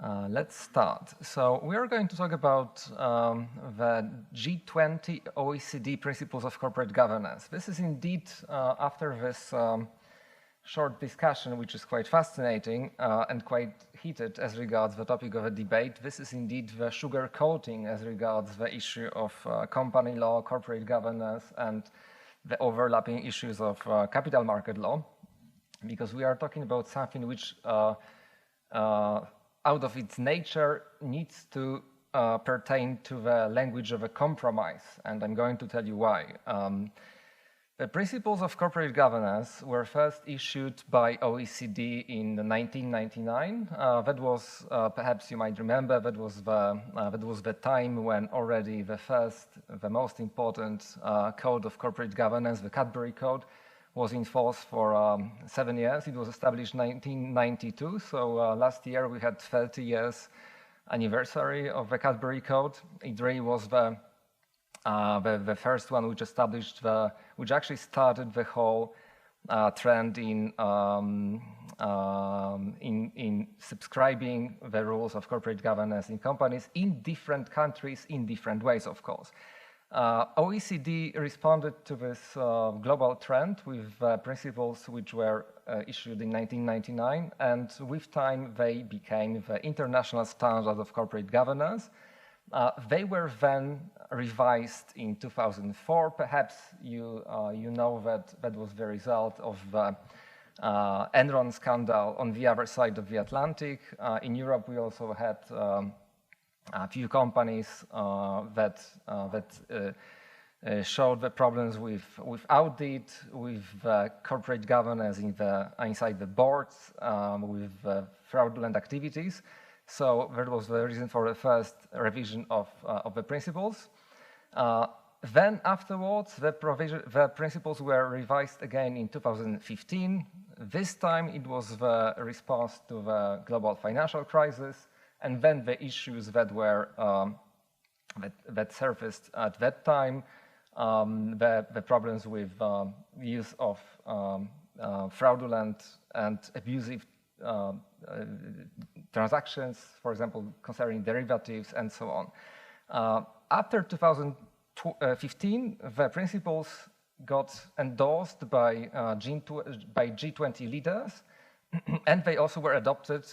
Let's start. So we are going to talk about the G20 OECD Principles of Corporate Governance. This is indeed, after this short discussion, which is quite fascinating and quite heated as regards the topic of a debate, this is indeed the sugar coating as regards the issue of company law, corporate governance, and the overlapping issues of capital market law, because we are talking about something which out of its nature needs to pertain to the language of a compromise, and I'm going to tell you why. The principles of corporate governance were first issued by OECD in 1999. That was, perhaps you might remember, that was the time when already the most important code of corporate governance, the Cadbury Code, was in force for 7 years. It was established in 1992, so last year we had 30 years anniversary of the Cadbury Code. It really was the first one which actually started the whole trend in subscribing the rules of corporate governance in companies in different countries in different ways, of course. OECD responded to this global trend with principles which were issued in 1999, and with time they became the international standard of corporate governance. They were then revised in 2004. Perhaps you know that was the result of the Enron scandal on the other side of the Atlantic. In Europe, we also had a few companies that showed the problems with audit, with corporate governance inside the boards, with fraudulent activities. So that was the reason for the first revision of the principles. Then afterwards, the principles were revised again in 2015. This time it was the response to the global financial crisis, and then the issues that were that surfaced at that time, the problems with use of fraudulent and abusive transactions, for example, concerning derivatives and so on. After 2015, the principles got endorsed by G20 leaders, and they also were adopted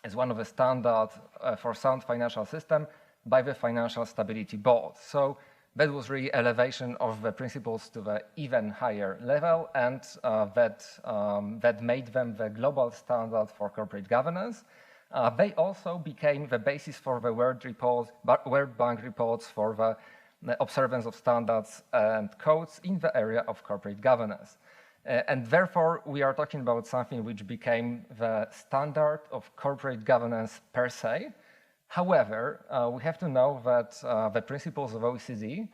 as one of the standards for sound financial system by the Financial Stability Board. So that was really elevation of the principles to the even higher level, and that made them the global standard for corporate governance. They also became the basis for the World Bank reports for the observance of standards and codes in the area of corporate governance. And therefore, we are talking about something which became the standard of corporate governance per se. However, we have to know that the principles of OECD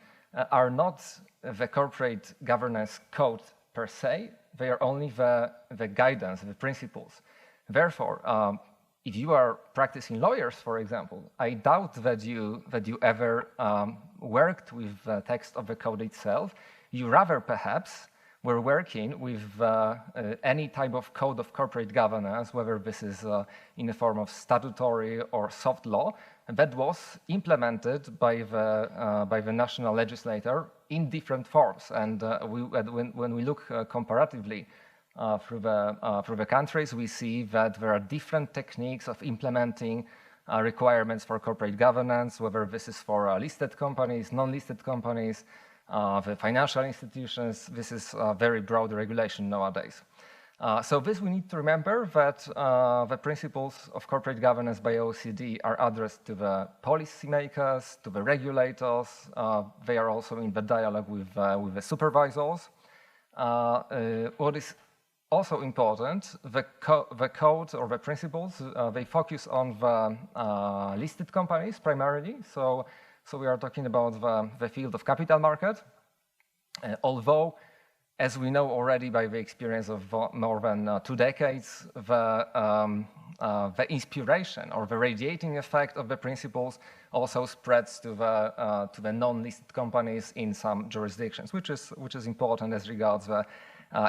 are not the corporate governance code per se. They are only the guidance, the principles. Therefore, if you are practicing lawyers, for example, I doubt that you ever worked with the text of the code itself. You rather perhaps were working with any type of code of corporate governance, whether this is in the form of statutory or soft law, that was implemented by the national legislator in different forms. And when we look comparatively through the countries, we see that there are different techniques of implementing requirements for corporate governance, whether this is for listed companies, non-listed companies, the financial institutions. This is a very broad regulation nowadays. So this we need to remember that the principles of corporate governance by OECD are addressed to the policymakers, to the regulators. They are also in the dialogue with the supervisors. What is also important, the code or the principles, they focus on the listed companies primarily. So we are talking about the field of capital market, although, as we know already by the experience of more than 2 decades, the inspiration or the radiating effect of the principles also spreads to the non-listed companies in some jurisdictions, which is important as regards the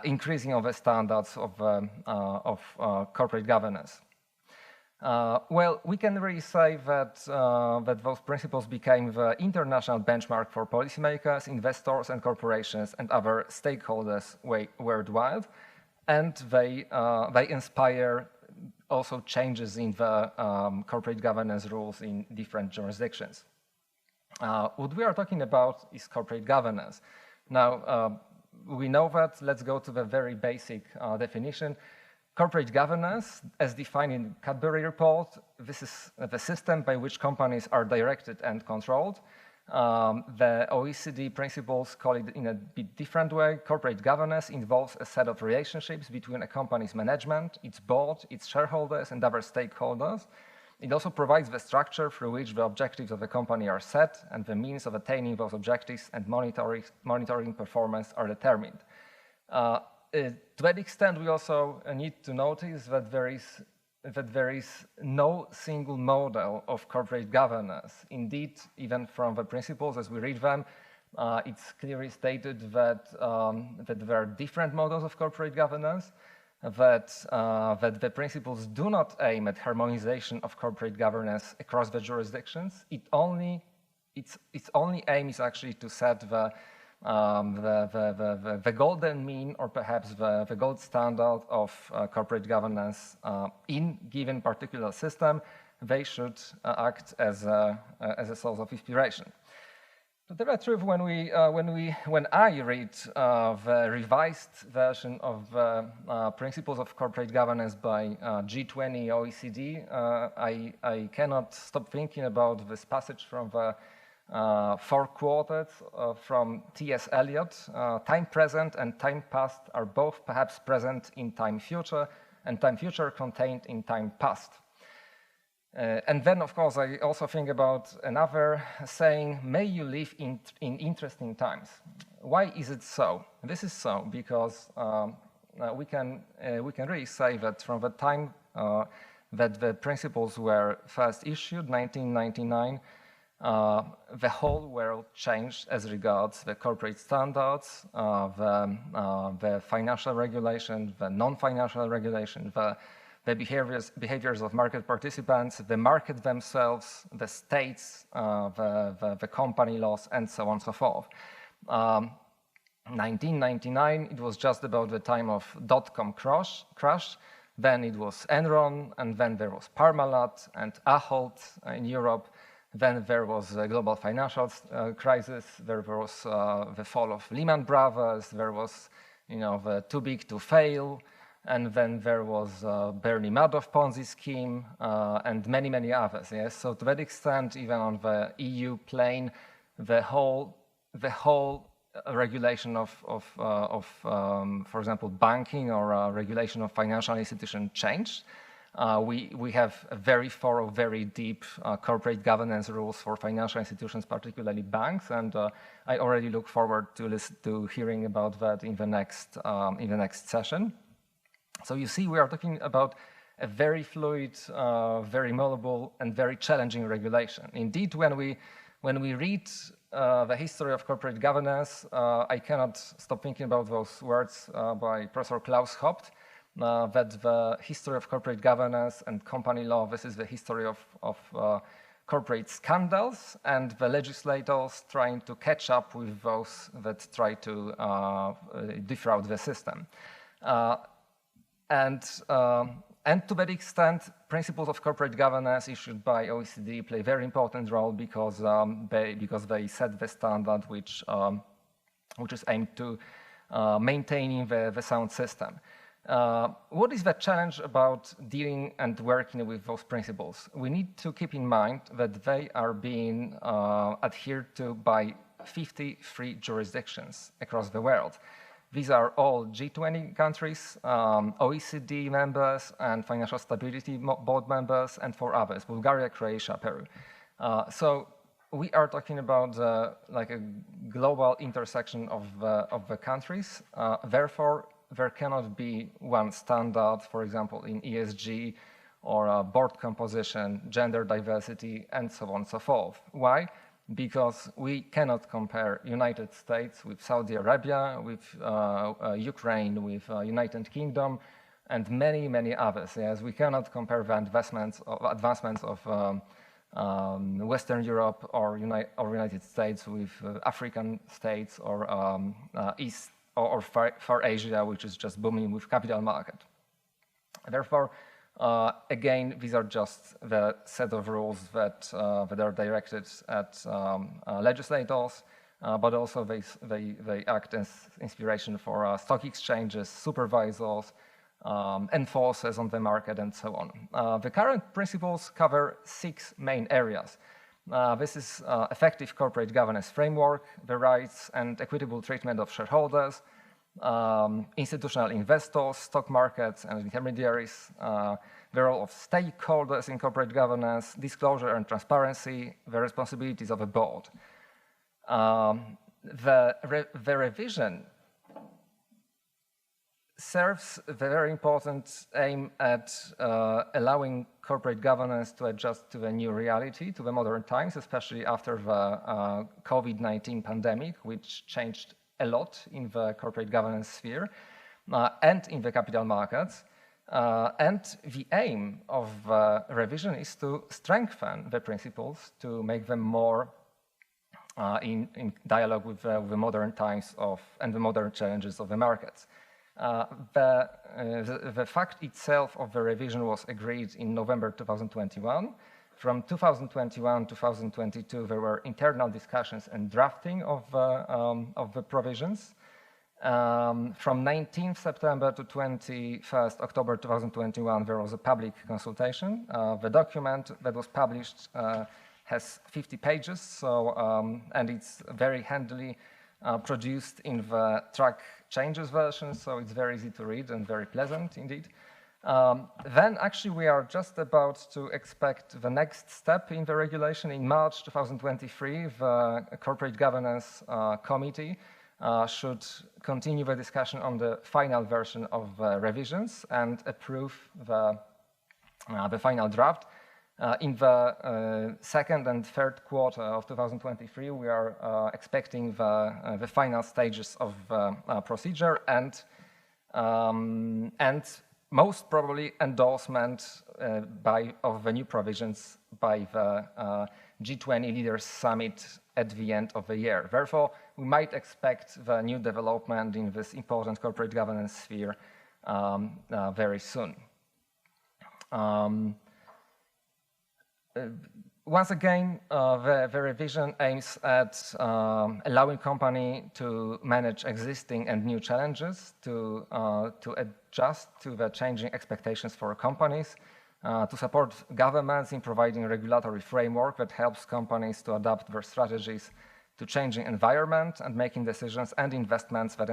increasing of the standards of corporate governance. Well, we can really say that, that those principles became the international benchmark for policymakers, investors, and corporations and other stakeholders worldwide, and they inspire also changes in the corporate governance rules in different jurisdictions. What we are talking about is corporate governance. Now, we know that. Let's go to the very basic definition. Corporate governance, as defined in the Cadbury report, this is the system by which companies are directed and controlled. The OECD principles call it in a bit different way. Corporate governance involves a set of relationships between a company's management, its board, its shareholders, and other stakeholders. It also provides the structure through which the objectives of the company are set and the means of attaining those objectives and monitoring performance are determined. To that extent, we also need to notice that there is no single model of corporate governance. Indeed, even from the principles as we read them, it's clearly stated that, that there are different models of corporate governance, that the principles do not aim at harmonization of corporate governance across the jurisdictions. Its only aim is actually to set the golden mean, or perhaps the gold standard of corporate governance in given particular system. They should act as a source of inspiration. To tell the truth, when I read the revised version of the Principles of Corporate Governance by G20 OECD, I cannot stop thinking about this passage from the 4 quotes from T.S. Eliot. Time present and time past are both perhaps present in time future, and time future contained in time past. And then, of course, I also think about another saying, may you live in interesting times. Why is it so? This is so because we can really say that from the time that the principles were first issued, 1999, the whole world changed as regards the corporate standards, the financial regulation, the non-financial regulation, the behaviors of market participants, the market themselves, the states, the company laws, and so on and so forth. 1999, it was just about the time of dot-com crash. Then it was Enron, and then there was Parmalat and Ahold in Europe. Then there was a global financial crisis. There was the fall of Lehman Brothers. There was, the too big to fail. And then there was Bernie Madoff Ponzi scheme and many, many others. Yes, so to that extent, even on the EU plane, the whole regulation of for example, banking or regulation of financial institutions changed. We have a very thorough, very deep corporate governance rules for financial institutions, particularly banks, and I already look forward to hearing about that in the next session. So you see, we are talking about a very fluid, very malleable, and very challenging regulation. Indeed, when we read the history of corporate governance, I cannot stop thinking about those words by Professor Klaus Haupt, that the history of corporate governance and company law, this is the history of corporate scandals, and the legislators trying to catch up with those that try to defraud the system. And to that extent, principles of corporate governance issued by OECD play a very important role because they set the standard which is aimed to maintaining the sound system. What is the challenge about dealing and working with those principles? We need to keep in mind that they are being adhered to by 53 jurisdictions across the world. These are all G20 countries, OECD members, and Financial Stability Board members, and 4 others, Bulgaria, Croatia, Peru. So we are talking about like a global intersection of the countries. Therefore, there cannot be one standard, for example, in ESG or board composition, gender diversity, and so on and so forth. Why? Because we cannot compare United States with Saudi Arabia, with Ukraine, with United Kingdom, and many, many others. Yes, we cannot compare the advancements of Western Europe or United States with African states or East or Far Asia, which is just booming with capital market. Therefore, again, these are just the set of rules that are directed at legislators, but also they act as inspiration for stock exchanges, supervisors, enforcers on the market, and so on. The current principles cover 6 main areas. This is effective corporate governance framework, the rights and equitable treatment of shareholders, institutional investors, stock markets and intermediaries, the role of stakeholders in corporate governance, disclosure and transparency, the responsibilities of a board. The revision serves the very important aim at allowing corporate governance to adjust to the new reality, to the modern times, especially after the COVID-19 pandemic, which changed a lot in the corporate governance sphere and in the capital markets. And the aim of revision is to strengthen the principles, to make them more in dialogue with the modern times and the modern challenges of the markets. The fact itself of the revision was agreed in November 2021. From 2021 to 2022, there were internal discussions and drafting of the provisions. From 19th September to 21st October 2021, there was a public consultation. The document that was published has 50 pages, so and it's very handily produced in the track changes version, so it's very easy to read and very pleasant indeed. Then actually we are just about to expect the next step in the regulation. In March 2023, the Corporate Governance Committee should continue the discussion on the final version of revisions and approve the final draft. In the second and third quarter of 2023, we are expecting the final stages of procedure and most probably endorsement of the new provisions by the G20 Leaders Summit at the end of the year. Therefore, we might expect the new development in this important corporate governance sphere very soon. Once again, the revision aims at allowing company to manage existing and new challenges, to adjust to the changing expectations for companies, to support governments in providing a regulatory framework that helps companies to adapt their strategies to changing environment and making decisions and investments that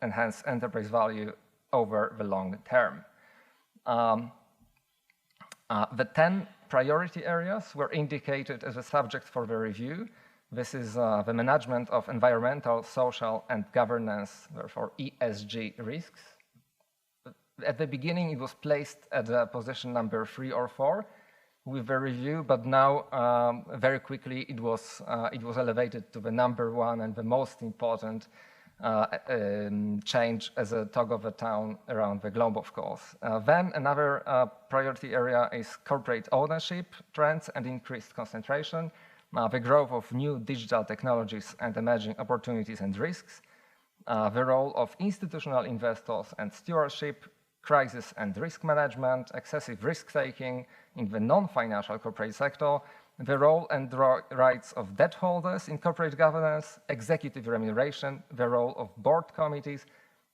enhance enterprise value over the long term. The 10 priority areas were indicated as a subject for the review. This is the management of environmental, social, and governance, therefore ESG risks. At the beginning, it was placed at position number 3 or 4 with the review, but now very quickly it was elevated to the number 1 and the most important change as a talk of the town around the globe, of course. Then another priority area is corporate ownership trends and increased concentration, the growth of new digital technologies and emerging opportunities and risks, the role of institutional investors and stewardship, crisis and risk management, excessive risk-taking in the non-financial corporate sector, the role and rights of debt holders in corporate governance, executive remuneration, the role of board committees,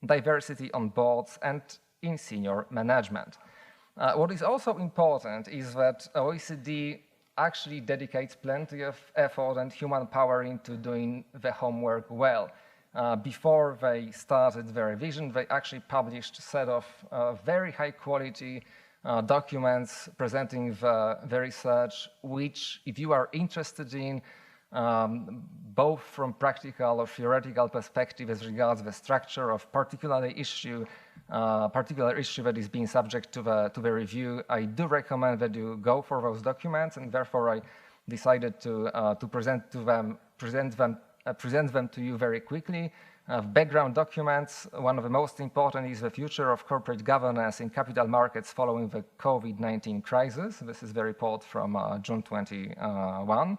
diversity on boards and in senior management. What is also important is that OECD actually dedicates plenty of effort and human power into doing the homework well. Before they started the revision, they actually published a set of very high quality documents presenting the research, which if you are interested in, both from practical or theoretical perspective as regards the structure of particular issue that is being subject to the review, I do recommend that you go for those documents, and therefore I decided to present them to you very quickly. Background documents, one of the most important is the future of corporate governance in capital markets following the COVID-19 crisis. This is the report from June 21.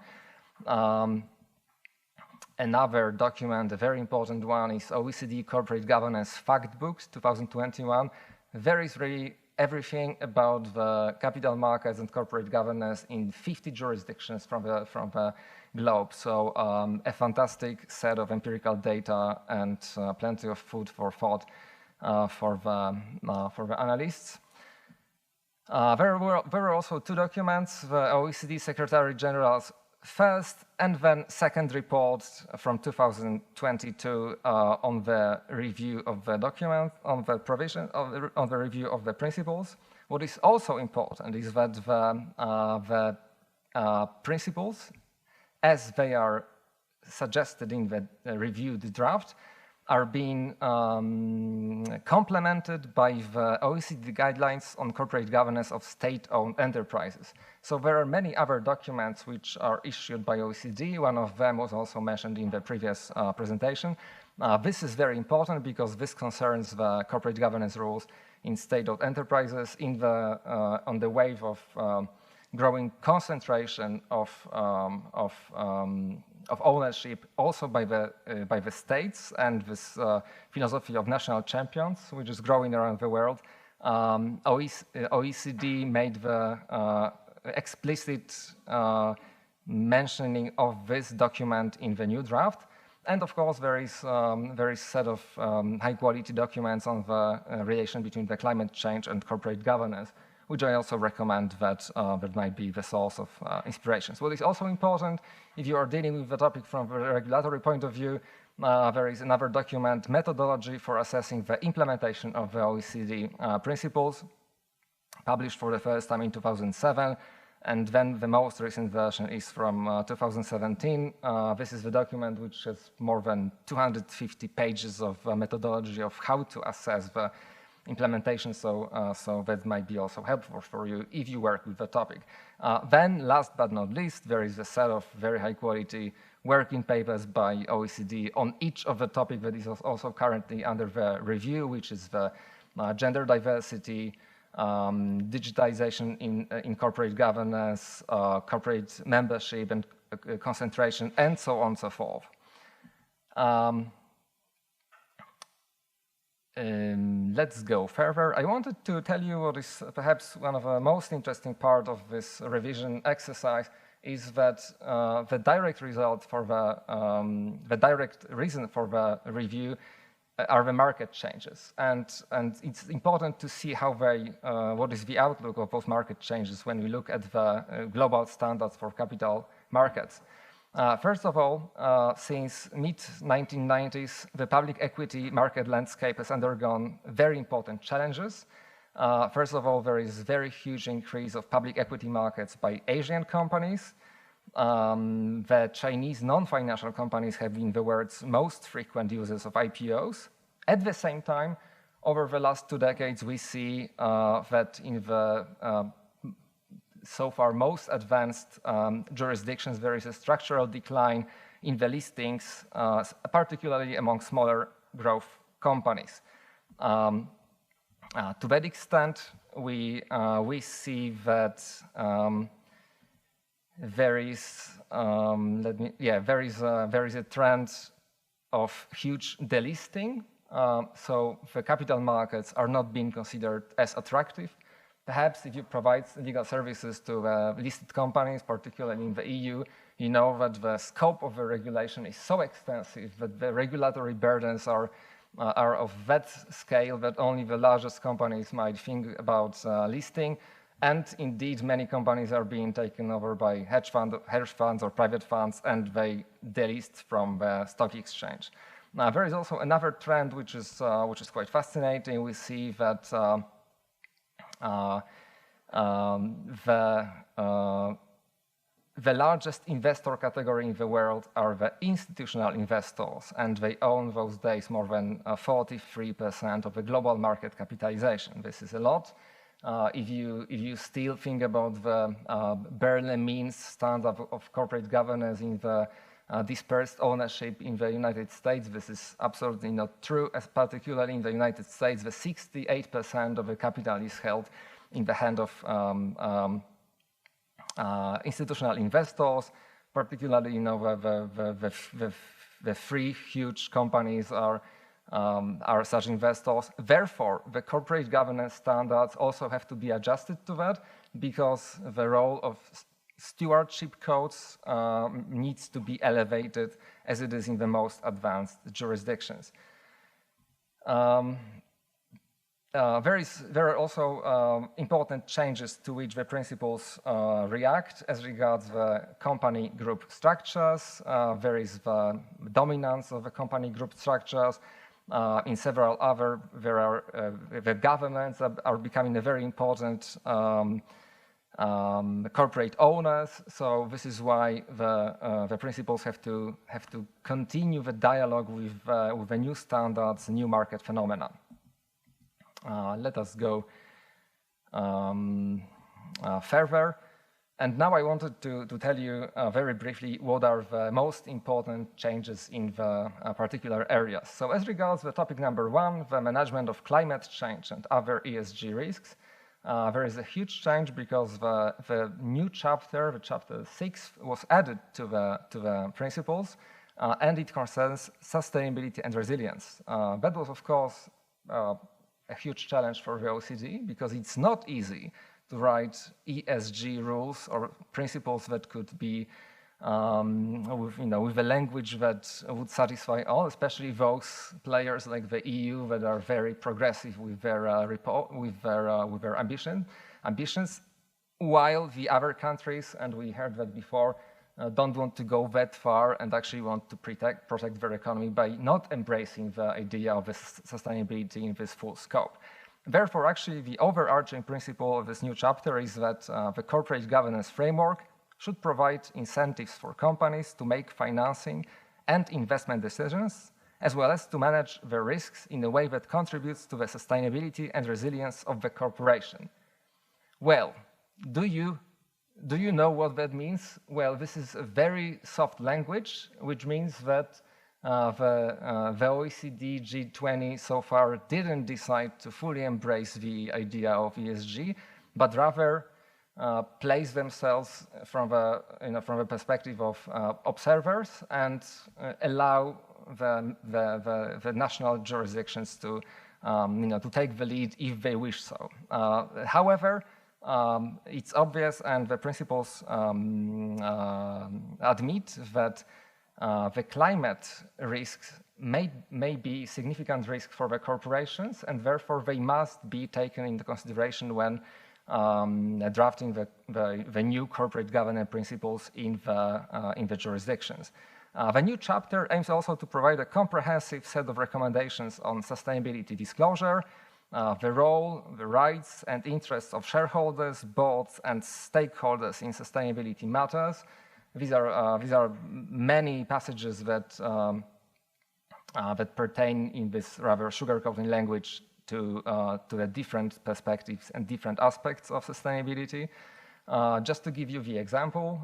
Another document, a very important one, is OECD Corporate Governance Fact Books 2021. There is really everything about the capital markets and corporate governance in 50 jurisdictions from the globe. So a fantastic set of empirical data and plenty of food for thought for the analysts. There were also two documents, the OECD Secretary General's first and then second report from 2022 on the review of the document, on the provision, on the review of the principles. What is also important is that the principles, as they are suggested in the reviewed draft, are being complemented by the OECD guidelines on corporate governance of state-owned enterprises. So there are many other documents which are issued by OECD. One of them was also mentioned in the previous presentation. This is very important because this concerns the corporate governance rules in state-owned enterprises in the, on the wave of growing concentration of ownership also by the states, and this philosophy of national champions, which is growing around the world. OECD made the explicit mentioning of this document in the new draft. And of course, there is a set of high-quality documents on the relation between the climate change and corporate governance, which I also recommend that that might be the source of inspirations. What is also important, if you are dealing with the topic from a regulatory point of view, there is another document, Methodology for Assessing the Implementation of the OECD Principles, published for the first time in 2007. And then the most recent version is from 2017. This is the document which has more than 250 pages of methodology of how to assess the implementation, so that might be also helpful for you if you work with the topic. Then, last but not least, there is a set of very high-quality working papers by OECD on each of the topics that is also currently under the review, which is the gender diversity, digitization in corporate governance, corporate membership and concentration, and so on and so forth. Let's go further. I wanted to tell you what is perhaps one of the most interesting part of this revision exercise is that the direct result for the direct reason for the review are the market changes, and it's important to see how they what is the outlook of those market changes when we look at the global standards for capital markets. First of all, since mid-1990s, the public equity market landscape has undergone very important challenges. First of all, there is a very huge increase of public equity markets by Asian companies. The Chinese non-financial companies have been the world's most frequent users of IPOs. At the same time, over the last 2 decades, we see that in the so far most advanced jurisdictions, there is a structural decline in the listings, particularly among smaller growth companies. To that extent, we see that there is a trend of huge delisting. So the capital markets are not being considered as attractive. Perhaps if you provide legal services to listed companies, particularly in the EU, you know that the scope of the regulation is so extensive that the regulatory burdens are of that scale that only the largest companies might think about listing. And indeed, many companies are being taken over by hedge funds or private funds, and they delist from the stock exchange. Now, there is also another trend which is quite fascinating. We see that the largest investor category in the world are the institutional investors, and they own those days more than 43% of the global market capitalization. This is a lot. If you still think about the bare means standard of corporate governance in the dispersed ownership in the United States. This is absolutely not true, as particularly in the United States, the 68% of the capital is held in the hand of institutional investors. Particularly, the three huge companies are such investors. Therefore, the corporate governance standards also have to be adjusted to that, because the role of stewardship codes needs to be elevated as it is in the most advanced jurisdictions. There are also important changes to which the principles react as regards the company group structures. There is the dominance of the company group structures. In several other, the governments are becoming a very important corporate owners. So this is why the principles have to continue the dialogue with the new standards, new market phenomena. Let us go further. And now I wanted to tell you very briefly what are the most important changes in the particular areas. So as regards the topic number 1, the management of climate change and other ESG risks, there is a huge change because the new chapter, the chapter 6, was added to the principles, and it concerns sustainability and resilience. That was, of course, a huge challenge for the OECD, because it's not easy to write ESG rules or principles that could be with a language that would satisfy all, especially those players like the EU that are very progressive with their ambitions, while the other countries, and we heard that before, don't want to go that far and actually want to protect their economy by not embracing the idea of sustainability in this full scope. Therefore, actually, the overarching principle of this new chapter is that the corporate governance framework should provide incentives for companies to make financing and investment decisions, as well as to manage the risks in a way that contributes to the sustainability and resilience of the corporation. Well, do you know what that means? Well, this is a very soft language, which means that the OECD G20 so far didn't decide to fully embrace the idea of ESG, but rather place themselves from the perspective of observers and allow the national jurisdictions to take the lead if they wish so. However, it's obvious, and the principles admit that the climate risks may be significant risk for the corporations, and therefore they must be taken into consideration when drafting the new corporate governance principles in the jurisdictions. The new chapter aims also to provide a comprehensive set of recommendations on sustainability disclosure, the role, the rights and interests of shareholders, boards and stakeholders in sustainability matters. These are many passages that pertain in this rather sugar-coating language to the different perspectives and different aspects of sustainability. Just to give you the example,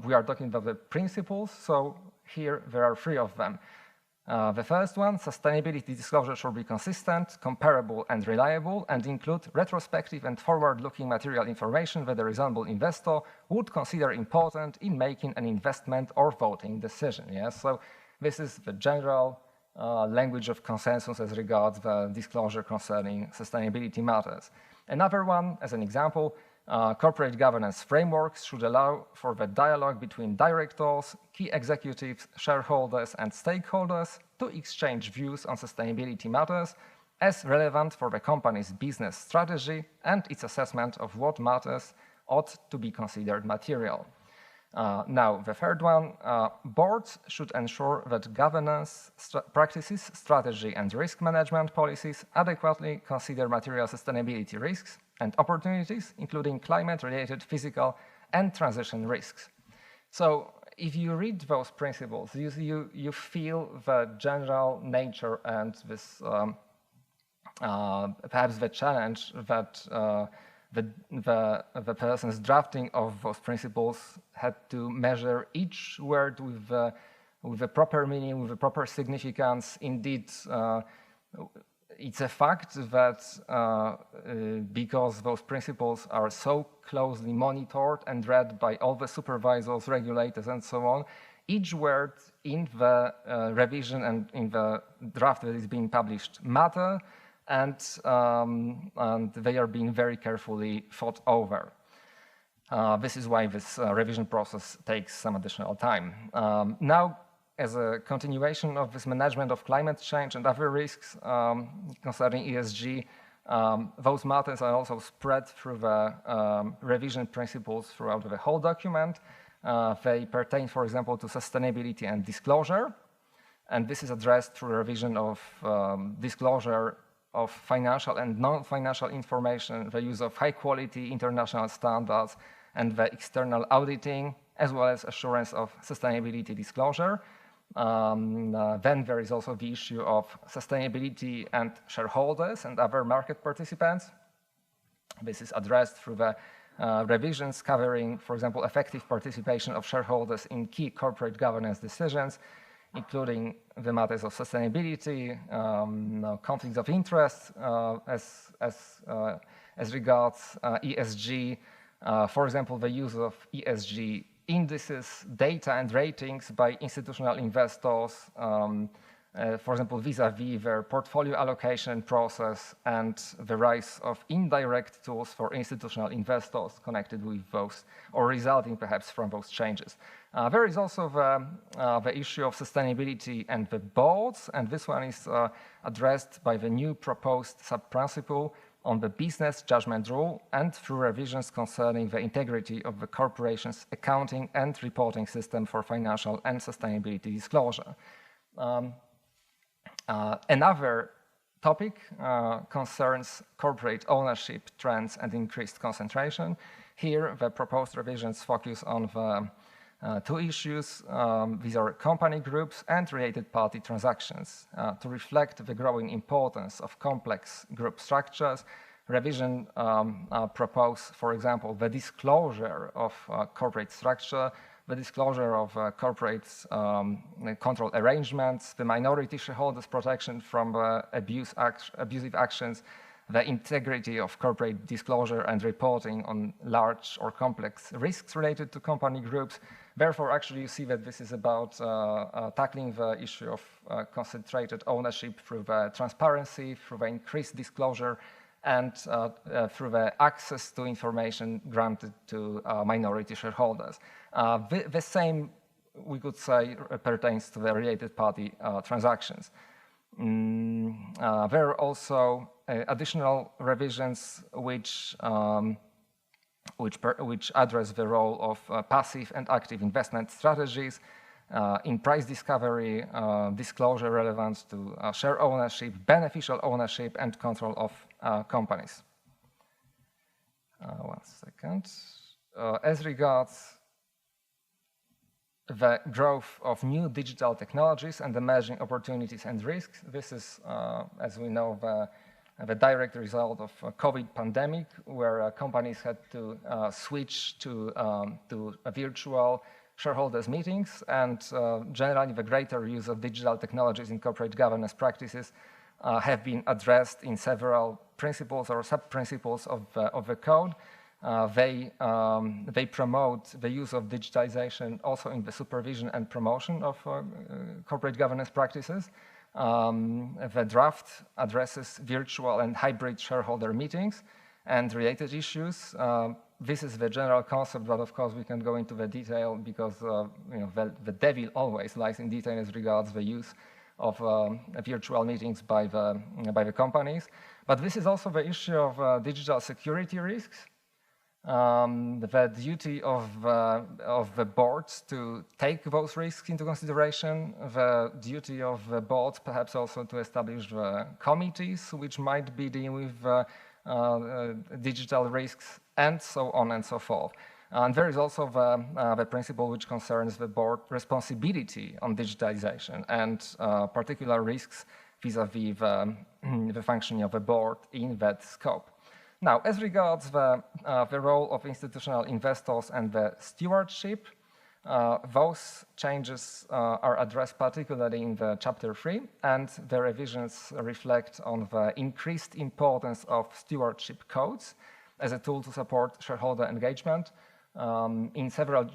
we are talking about the principles, so here there are 3 of them. The first one, sustainability disclosure should be consistent, comparable and reliable, and include retrospective and forward-looking material information that a reasonable investor would consider important in making an investment or voting decision. Yes? So this is the general language of consensus as regards the disclosure concerning sustainability matters. Another one, as an example, corporate governance frameworks should allow for the dialogue between directors, key executives, shareholders, and stakeholders to exchange views on sustainability matters as relevant for the company's business strategy and its assessment of what matters ought to be considered material. Now, the third one, boards should ensure that governance practices, strategy, and risk management policies adequately consider material sustainability risks and opportunities, including climate-related physical and transition risks. So if you read those principles, you feel the general nature and this perhaps the challenge that the persons drafting of those principles had to measure each word with a proper meaning, with a proper significance. Indeed, it's a fact that because those principles are so closely monitored and read by all the supervisors, regulators, and so on, each word in the revision and in the draft that is being published matter, and they are being very carefully thought over. This is why this revision process takes some additional time. Now, as a continuation of this management of climate change and other risks concerning ESG, those matters are also spread through the revision principles throughout the whole document. They pertain, for example, to sustainability and disclosure, and this is addressed through revision of disclosure of financial and non-financial information, the use of high-quality international standards, and the external auditing, as well as assurance of sustainability disclosure. Then there is also the issue of sustainability and shareholders and other market participants. This is addressed through the revisions covering, for example, effective participation of shareholders in key corporate governance decisions, including the matters of sustainability, conflicts of interest as regards ESG, for example, the use of ESG indices, data and ratings by institutional investors, for example, vis-a-vis their portfolio allocation process, and the rise of indirect tools for institutional investors connected with those or resulting perhaps from those changes. There is also the issue of sustainability and the boards, and this one is addressed by the new proposed sub-principle on the business judgment rule and through revisions concerning the integrity of the corporation's accounting and reporting system for financial and sustainability disclosure. Another topic concerns corporate ownership trends and increased concentration. Here, the proposed revisions focus on the two issues. These are company groups and related party transactions. To reflect the growing importance of complex group structures, revision propose, for example, the disclosure of corporate structure, the disclosure of corporate control arrangements, the minority shareholders' protection from abusive actions, the integrity of corporate disclosure and reporting on large or complex risks related to company groups. Therefore, actually, you see that this is about tackling the issue of concentrated ownership through the transparency, through the increased disclosure, and through the access to information granted to minority shareholders. The same, we could say, pertains to the related party transactions. There are also additional revisions which address the role of passive and active investment strategies in price discovery, disclosure relevant to share ownership, beneficial ownership, and control of companies. One second. As regards the growth of new digital technologies and emerging opportunities and risks, this is, as we know, the direct result of a COVID pandemic, where companies had to switch to virtual shareholders meetings, and generally the greater use of digital technologies in corporate governance practices have been addressed in several principles or sub-principles of the code. They promote the use of digitization also in the supervision and promotion of corporate governance practices. The draft addresses virtual and hybrid shareholder meetings and related issues. This is the general concept, but of course we can go into the detail because the devil always lies in detail as regards the use of virtual meetings by the companies. But this is also the issue of digital security risks. The duty of the boards to take those risks into consideration, the duty of the boards perhaps also to establish the committees which might be dealing with digital risks, and so on and so forth. And there is also the principle which concerns the board responsibility on digitalization and particular risks vis-a-vis the functioning of the board in that scope. Now, as regards the role of institutional investors and the stewardship, those changes are addressed particularly in the Chapter 3, and the revisions reflect on the increased importance of stewardship codes as a tool to support shareholder engagement. In several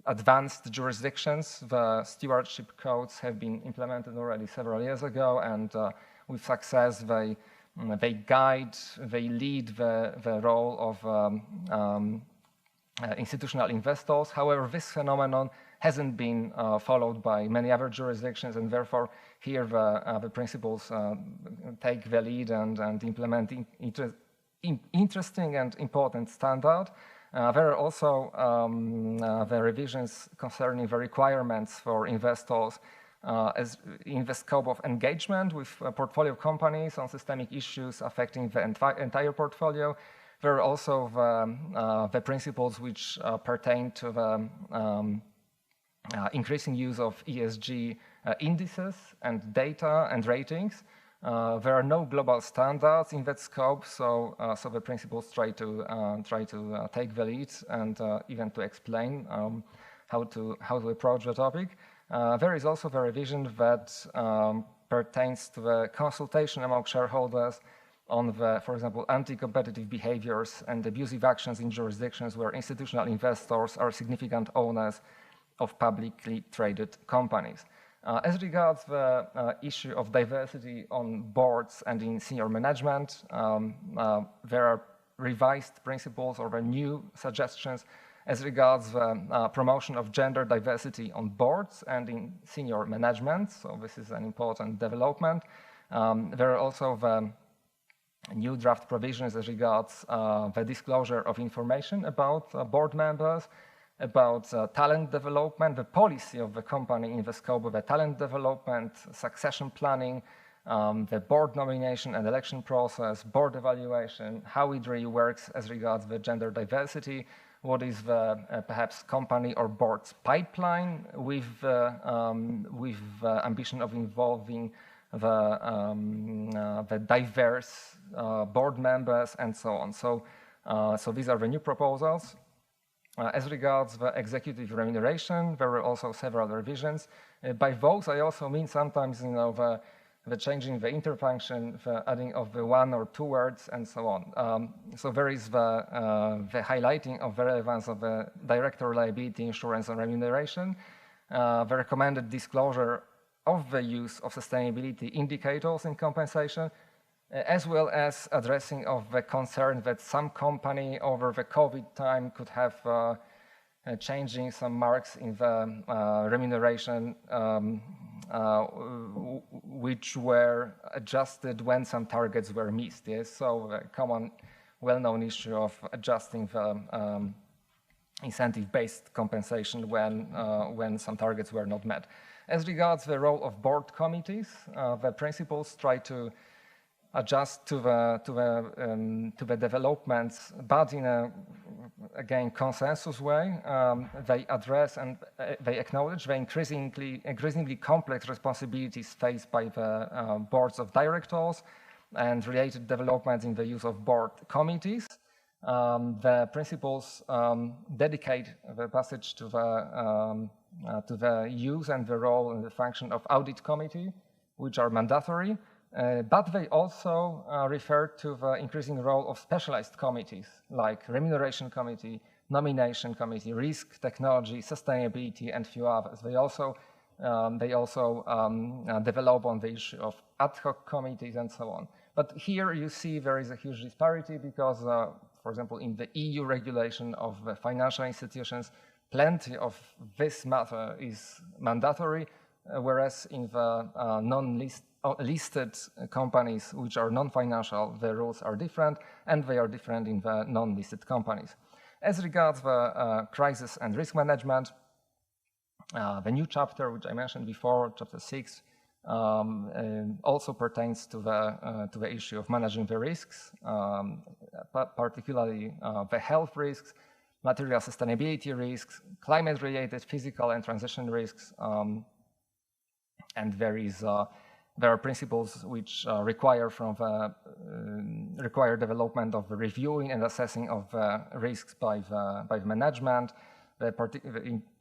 advanced jurisdictions, the stewardship codes have been implemented already several years ago, and with success they guide, they lead the role of institutional investors. However, this phenomenon hasn't been followed by many other jurisdictions, and therefore here the principles take the lead and implement interesting and important standard. There are also the revisions concerning the requirements for investors as in the scope of engagement with portfolio companies on systemic issues affecting the entire portfolio. There are also the principles which pertain to the increasing use of ESG indices and data and ratings. There are no global standards in that scope, so the principles try to take the lead and even to explain how to approach the topic. There is also the revision that pertains to the consultation among shareholders on the, for example, anti-competitive behaviors and abusive actions in jurisdictions where institutional investors are significant owners of publicly traded companies. As regards the issue of diversity on boards and in senior management, there are revised principles or new suggestions as regards the promotion of gender diversity on boards and in senior management. So this is an important development. There are also the new draft provisions as regards the disclosure of information about board members, about talent development, the policy of the company in the scope of the talent development, succession planning, the board nomination and election process, board evaluation, how it really works as regards the gender diversity, what is the perhaps company or board's pipeline with the ambition of involving the diverse board members and so on. So these are the new proposals. As regards the executive remuneration, there were also several revisions. By those, I also mean sometimes, the changing the interfunction, the adding of the one or two words, and so on. So there is the highlighting of the relevance of the director liability insurance and remuneration, the recommended disclosure of the use of sustainability indicators in compensation, as well as addressing of the concern that some company over the COVID time could have changing some marks in the remuneration which were adjusted when some targets were missed. Yes? So a common well-known issue of adjusting the incentive-based compensation when some targets were not met. As regards the role of board committees, the principles try to adjust to the developments, but in a, again, consensus way. They address and they acknowledge the increasingly complex responsibilities faced by the boards of directors and related developments in the use of board committees. The principles dedicate the passage to the use and the role and the function of audit committee, which are mandatory. But they also refer to the increasing role of specialized committees like remuneration committee, nomination committee, risk, technology, sustainability, and few others. They also develop on the issue of ad hoc committees and so on. But here you see there is a huge disparity because, for example, in the EU regulation of financial institutions, plenty of this matter is mandatory, whereas in the listed companies which are non-financial, the rules are different, and they are different in the non-listed companies. As regards the crisis and risk management, the new chapter, which I mentioned before, chapter 6, also pertains to the issue of managing the risks, particularly the health risks, material sustainability risks, climate-related physical and transition risks, and there is there are principles which require development of reviewing and assessing of risks by the management, the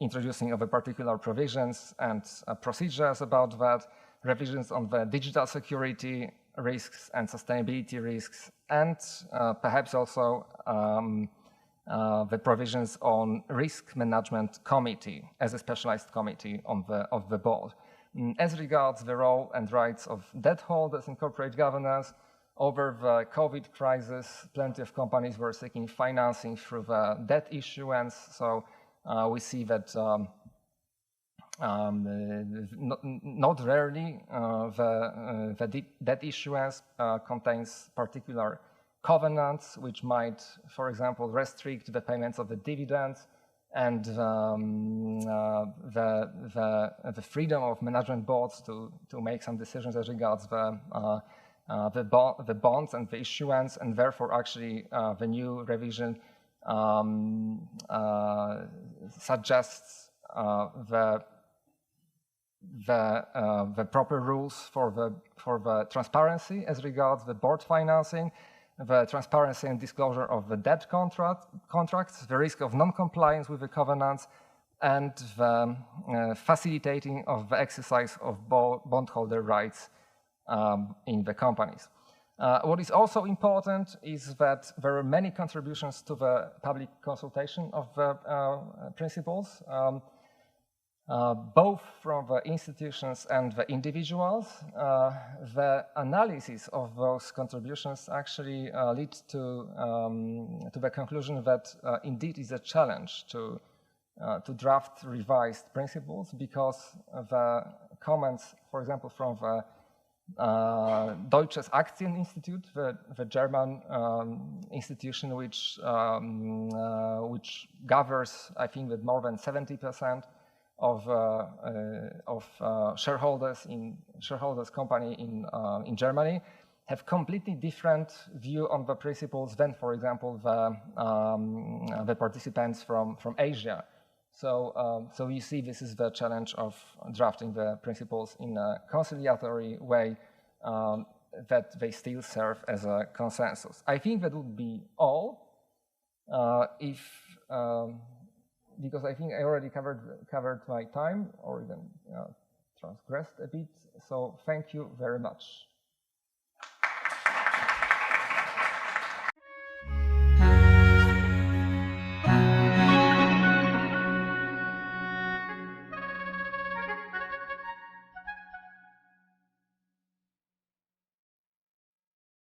introducing of the particular provisions and procedures about that, revisions on the digital security risks and sustainability risks, and perhaps also the provisions on risk management committee as a specialized committee of the board. As regards the role and rights of debt holders in corporate governance, over the COVID crisis, plenty of companies were seeking financing through the debt issuance. So we see that not rarely the debt issuance contains particular covenants which might, for example, restrict the payments of the dividends and the freedom of management boards to make some decisions as regards the bonds and the issuance, and therefore actually the new revision suggests the proper rules for the transparency as regards the board financing, the transparency and disclosure of the debt contracts, the risk of non-compliance with the covenants, and the facilitating of the exercise of bondholder rights in the companies. What is also important is that there are many contributions to the public consultation of the principles, both from the institutions and the individuals. The analysis of those contributions actually leads to the conclusion that indeed is a challenge to draft revised principles, because the comments, for example, from the Deutsches Aktieninstitut, the German institution which gathers, I think, with more than 70% of shareholders company in Germany, have completely different view on the principles than, for example, the participants from Asia. So you see, this is the challenge of drafting the principles in a conciliatory way, that they still serve as a consensus. I think that would be all. Because I think I already covered my time, or even transgressed a bit. So thank you very much.